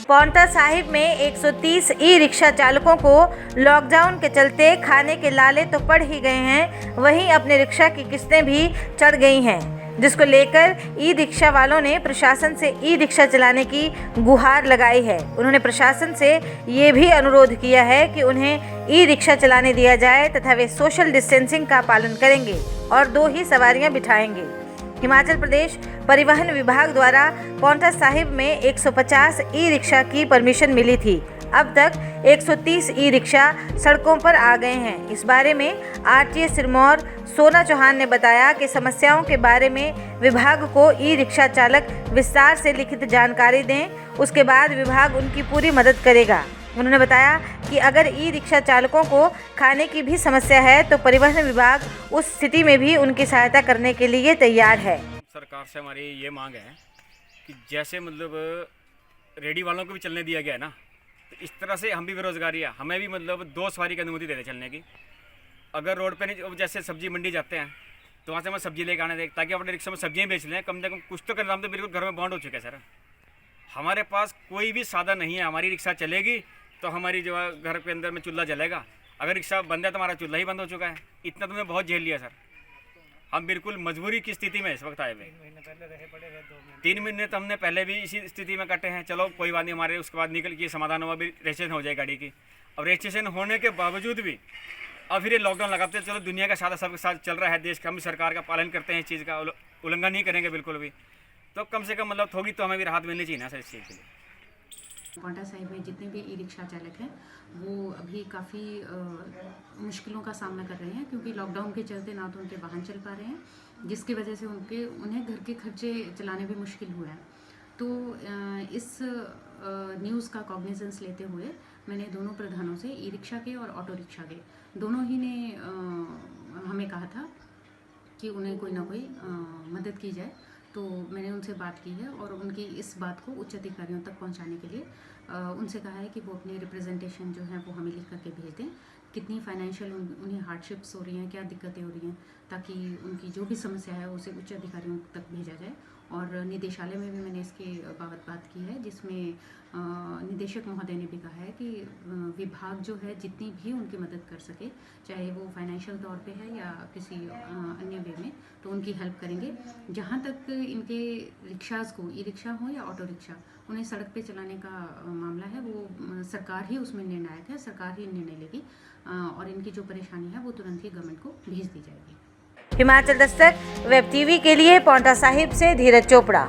पांवटा साहिब में 130 e rickshaw चालकों को लॉकडाउन के चलते खाने के लाले तो पड़ ही गए हैं, वहीं अपने रिक्शा की किस्तें भी चढ़ गई हैं, जिसको लेकर ई रिक्शा वालों ने प्रशासन से ई रिक्शा चलाने की गुहार लगाई है। उन्होंने प्रशासन से ये भी अनुरोध किया है कि उन्हें ई रिक्शा चलाने दिया जाए तथा वे सोशल डिस्टेंसिंग का पालन करेंगे और 2 ही सवारियां बिठाएंगे। हिमाचल प्रदेश परिवहन विभाग द्वारा पांवटा साहिब में 150 ई रिक्शा की परमिशन मिली थी। अब तक 130 ई रिक्शा सड़कों पर आ गए हैं। इस बारे में आरटीए सिरमौर सोना चौहान ने बताया कि समस्याओं के बारे में विभाग को ई रिक्शा चालक विस्तार से लिखित जानकारी दें, उसके बाद विभाग उनकी पूरी मदद करेगा। उन्होंने बताया कि अगर ई रिक्शा चालकों को खाने की भी समस्या है तो परिवहन विभाग उस स्थिति में भी उनकी सहायता करने के लिए तैयार है। सरकार से हमारी ये मांग है कि जैसे मतलब रेडी वालों को भी चलने दिया गया है ना, तो इस तरह से हम भी बेरोजगारी है, हमें भी मतलब 2 सवारी की अनुमति दे दें चलने की। अगर रोड पे नहीं, जैसे सब्जी मंडी जाते हैं तो वहाँ से हमें सब्जी लेकर आने दें ताकि अपने रिक्शा में सब्जियाँ बेच लें, कम से कम कुछ तो करना। हम तो बिल्कुल घर में बॉन्ड हो चुके हैं सर, हमारे पास कोई भी साधन नहीं है। हमारी रिक्शा चलेगी तो हमारी जो है घर के अंदर में चूल्हा जलेगा, अगर रिक्शा बंद है तो हमारा चूल्हा ही बंद हो चुका है। इतना तो मैं बहुत झेल लिया सर, हम बिल्कुल मजबूरी की स्थिति में इस वक्त आए हुए। 3 महीने तो हमने पहले भी इसी स्थिति में कटे हैं। चलो कोई बात नहीं, हमारे उसके बाद निकल के समाधान हुआ, भी रजिस्ट्रेशन हो जाए गाड़ी की। अब रजिस्ट्रेशन होने के बावजूद भी अब फिर ये लॉकडाउन लगाते हैं। चलो दुनिया का साथ सबके साथ चल रहा है, देश का हम सरकार का पालन करते हैं, इस चीज़ का उल्लंघन नहीं करेंगे बिल्कुल भी, तो कम से कम मतलब थोड़ी तो हमें भी राहत मिलनी चाहिए ना सर इस चीज़ के लिए। पांवटा साहिब में जितने भी ई रिक्शा चालक हैं वो अभी काफ़ी मुश्किलों का सामना कर रहे हैं, क्योंकि लॉकडाउन के चलते ना तो उनके वाहन चल पा रहे हैं, जिसकी वजह से उन्हें घर के खर्चे चलाने भी मुश्किल हुआ है। तो इस न्यूज़ का कॉग्निजेंस लेते हुए मैंने दोनों प्रधानों से, ई रिक्शा के और ऑटो रिक्शा के दोनों ही ने हमें कहा था कि उन्हें कोई ना कोई मदद की जाए। तो मैंने उनसे बात की है और उनकी इस बात को उच्च अधिकारियों तक पहुंचाने के लिए उनसे कहा है कि वो अपने रिप्रेजेंटेशन जो है वो हमें लिख करके भेज दें, कितनी फाइनेंशियल उन्हें हार्डशिप्स हो रही हैं, क्या दिक्कतें हो रही हैं, ताकि उनकी जो भी समस्या है उसे उच्च अधिकारियों तक भेजा जाए। और निदेशालय में भी मैंने इसके बाबत बात की है, जिसमें निदेशक महोदय ने भी कहा है कि विभाग जो है जितनी भी उनकी मदद कर सके, चाहे वो फाइनेंशियल तौर पे है या किसी अन्य वे में, तो उनकी हेल्प करेंगे। जहाँ तक इनके रिक्शाज़ को, ई रिक्शा हो या ऑटो रिक्शा, उन्हें सड़क पे चलाने का मामला है, वो सरकार ही उसमें निर्णायक है, सरकार ही निर्णय लेगी और इनकी जो परेशानी है वो तुरंत ही गवर्नमेंट को भेज दी जाएगी। हिमाचल दस्तक वेब टीवी के लिए पांवटा साहिब से धीरज चोपड़ा।